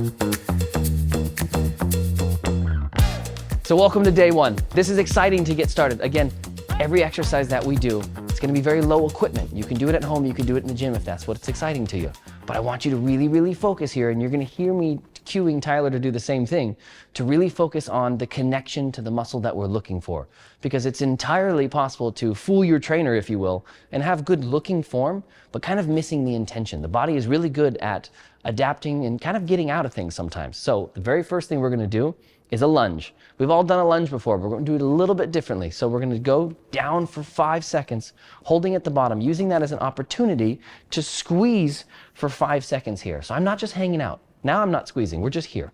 So welcome to day one. This is exciting to get started. Again, every exercise that we do, it's gonna be very low equipment. You can do it at home, you can do it in the gym if that's what's exciting to you. But I want you to really, really focus here, and you're gonna hear me cueing Tyler to do the same thing, to really focus on the connection to the muscle that we're looking for. Because it's entirely possible to fool your trainer, if you will, and have good looking form, but kind of missing the intention. The body is really good at adapting and kind of getting out of things sometimes. So the very first thing we're gonna do is a lunge. We've all done a lunge before, but we're going to do it a little bit differently. So we're going to go down for 5 seconds, holding at the bottom, using that as an opportunity to squeeze for 5 seconds here. So I'm not just hanging out. Now I'm not squeezing, we're just here.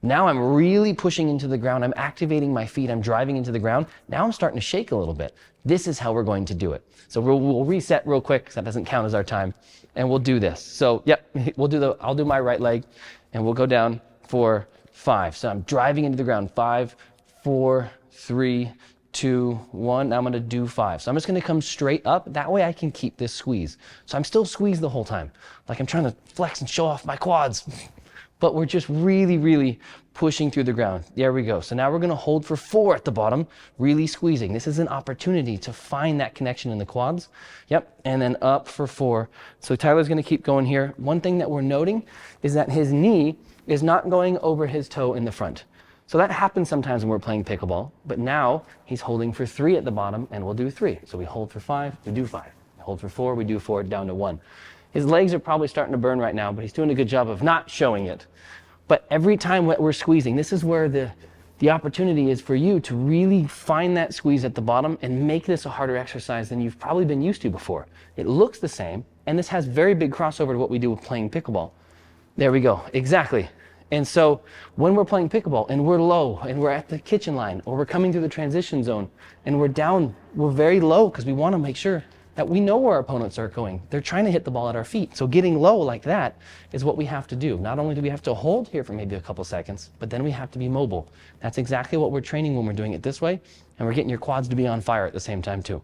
Now I'm really pushing into the ground, I'm activating my feet, I'm driving into the ground. Now I'm starting to shake a little bit. This is how we're going to do it. So we'll reset real quick, because that doesn't count as our time, and we'll do this. So yep, I'll do my right leg, and we'll go down for 5. So I'm driving into the ground. 5, 4, 3, 2, 1. Now I'm gonna do 5. So I'm just gonna come straight up. That way I can keep this squeeze. So I'm still squeezed the whole time. Like I'm trying to flex and show off my quads. But we're just really, really pushing through the ground. There we go. So now we're gonna hold for 4 at the bottom, really squeezing. This is an opportunity to find that connection in the quads. Yep, and then up for 4. So Tyler's gonna keep going here. One thing that we're noting is that his knee is not going over his toe in the front. So that happens sometimes when we're playing pickleball, but now he's holding for 3 at the bottom, and we'll do 3. So we hold for 5, we do 5. We hold for 4, we do 4, down to 1. His legs are probably starting to burn right now, but he's doing a good job of not showing it. But every time we're squeezing, this is where the opportunity is for you to really find that squeeze at the bottom and make this a harder exercise than you've probably been used to before. It looks the same, and this has very big crossover to what we do with playing pickleball. There we go, exactly. And so when we're playing pickleball and we're low and we're at the kitchen line, or we're coming through the transition zone and we're down, we're very low because we want to make sure that we know where our opponents are going. They're trying to hit the ball at our feet. So getting low like that is what we have to do. Not only do we have to hold here for maybe a couple seconds, but then we have to be mobile. That's exactly what we're training when we're doing it this way, and we're getting your quads to be on fire at the same time too.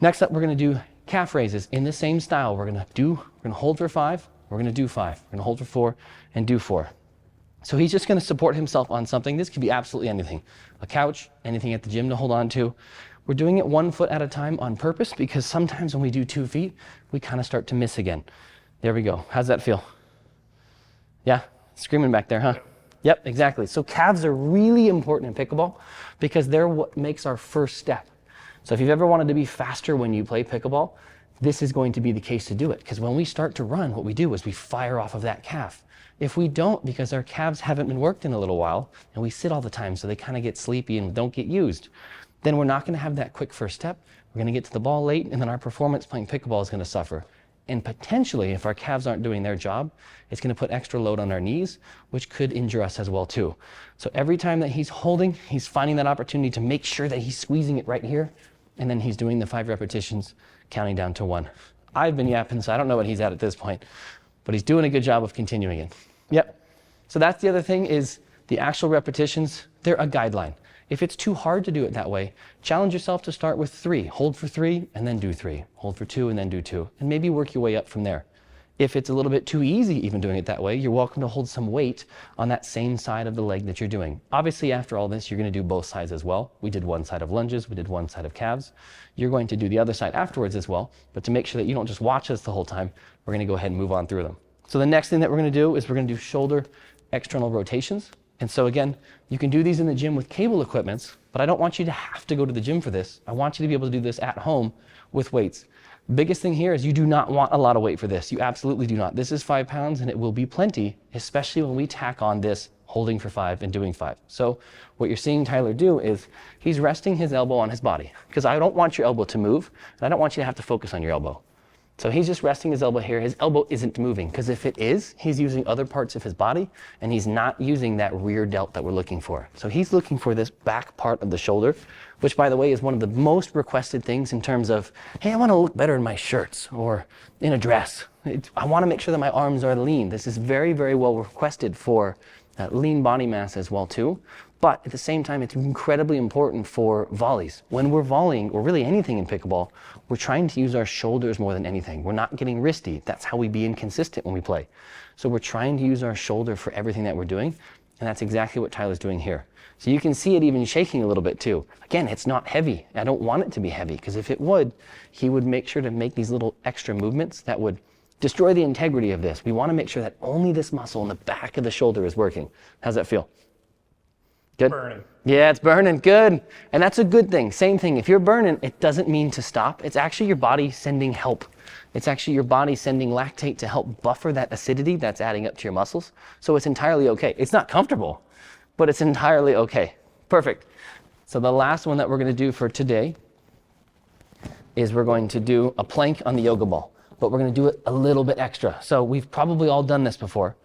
Next up, we're going to do calf raises in the same style. We're going to hold for 5. We're going to do 5. We're going to hold for 4 and do 4. So he's just going to support himself on something. This could be absolutely anything. A couch, anything at the gym to hold on to. We're doing it 1 foot at a time on purpose, because sometimes when we do 2 feet, we kind of start to miss again. There we go. How's that feel? Yeah? Screaming back there, huh? Yep, exactly. So calves are really important in pickleball because they're what makes our first step. So if you've ever wanted to be faster when you play pickleball, this is going to be the case to do it, because when we start to run, what we do is we fire off of that calf. If we don't, because our calves haven't been worked in a little while, and we sit all the time, so they kind of get sleepy and don't get used, then we're not going to have that quick first step. We're going to get to the ball late, and then our performance playing pickleball is going to suffer. And potentially, if our calves aren't doing their job, it's going to put extra load on our knees, which could injure us as well too. So every time that he's holding, he's finding that opportunity to make sure that he's squeezing it right here, and then he's doing the 5 repetitions, counting down to 1. I've been yapping, so I don't know what he's at this point, but he's doing a good job of continuing it. Yep. So that's the other thing, is the actual repetitions, they're a guideline. If it's too hard to do it that way, challenge yourself to start with 3. Hold for 3 and then do 3. Hold for 2 and then do 2. And maybe work your way up from there. If it's a little bit too easy even doing it that way, you're welcome to hold some weight on that same side of the leg that you're doing. Obviously, after all this, you're going to do both sides as well. We did one side of lunges, we did one side of calves. You're going to do the other side afterwards as well, but to make sure that you don't just watch us the whole time, we're going to go ahead and move on through them. So the next thing that we're going to do is we're going to do shoulder external rotations. And so again, you can do these in the gym with cable equipments, but I don't want you to have to go to the gym for this. I want you to be able to do this at home with weights. Biggest thing here is you do not want a lot of weight for this. You absolutely do not. This is 5 pounds and it will be plenty, especially when we tack on this holding for 5 and doing 5. So what you're seeing Tyler do is he's resting his elbow on his body, because I don't want your elbow to move, and I don't want you to have to focus on your elbow. So he's just resting his elbow here. His elbow isn't moving, because if it is, he's using other parts of his body and he's not using that rear delt that we're looking for. So he's looking for this back part of the shoulder, which by the way is one of the most requested things in terms of, hey, I want to look better in my shirts or in a dress. I want to make sure that my arms are lean. This is very, very well requested for lean body mass as well too. But at the same time, it's incredibly important for volleys. When we're volleying, or really anything in pickleball, we're trying to use our shoulders more than anything. We're not getting wristy. That's how we be inconsistent when we play. So we're trying to use our shoulder for everything that we're doing, and that's exactly what Tyler's doing here. So you can see it even shaking a little bit too. Again, it's not heavy. I don't want it to be heavy, because if it would, he would make sure to make these little extra movements that would destroy the integrity of this. We want to make sure that only this muscle in the back of the shoulder is working. How's that feel? Good? Burning. Yeah, it's burning, good. And that's a good thing. Same thing, if you're burning, it doesn't mean to stop. It's actually your body sending help. It's actually your body sending lactate to help buffer that acidity that's adding up to your muscles. So it's entirely okay. It's not comfortable, but it's entirely okay. Perfect. So the last one that we're gonna do for today is we're going to do a plank on the yoga ball, but we're gonna do it a little bit extra. So we've probably all done this before.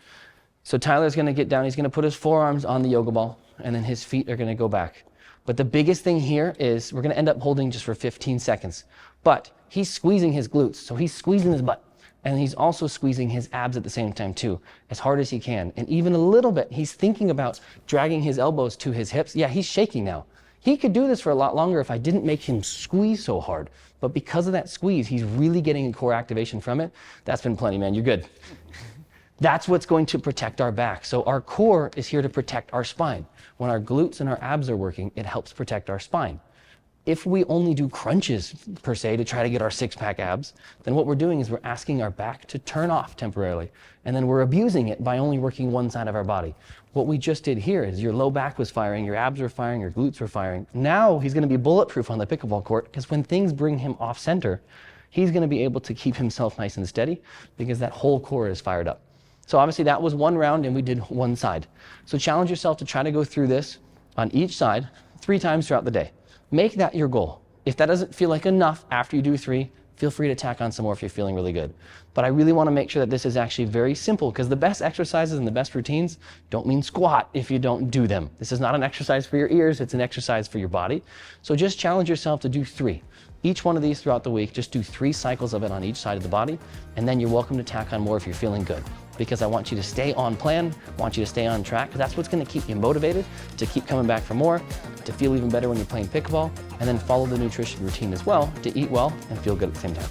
So Tyler's gonna get down, he's gonna put his forearms on the yoga ball, and then his feet are gonna go back. But the biggest thing here is we're gonna end up holding just for 15 seconds. But he's squeezing his glutes, so he's squeezing his butt. And he's also squeezing his abs at the same time too, as hard as he can. And even a little bit, he's thinking about dragging his elbows to his hips. Yeah, he's shaking now. He could do this for a lot longer if I didn't make him squeeze so hard. But because of that squeeze, he's really getting a core activation from it. That's been plenty, man, you're good. That's what's going to protect our back. So our core is here to protect our spine. When our glutes and our abs are working, it helps protect our spine. If we only do crunches, per se, to try to get our six-pack abs, then what we're doing is we're asking our back to turn off temporarily. And then we're abusing it by only working one side of our body. What we just did here is your low back was firing, your abs were firing, your glutes were firing. Now he's gonna be bulletproof on the pickleball court, because when things bring him off center, he's gonna be able to keep himself nice and steady because that whole core is fired up. So obviously that was one round and we did one side. So challenge yourself to try to go through this on each side 3 times throughout the day. Make that your goal. If that doesn't feel like enough after you do 3, feel free to tack on some more if you're feeling really good. But I really want to make sure that this is actually very simple, because the best exercises and the best routines don't mean squat if you don't do them. This is not an exercise for your ears, it's an exercise for your body. So just challenge yourself to do 3. Each one of these throughout the week, just do 3 cycles of it on each side of the body, and then you're welcome to tack on more if you're feeling good. Because I want you to stay on plan, I want you to stay on track, because that's what's going to keep you motivated to keep coming back for more, to feel even better when you're playing pickleball, and then follow the nutrition routine as well to eat well and feel good at the same time.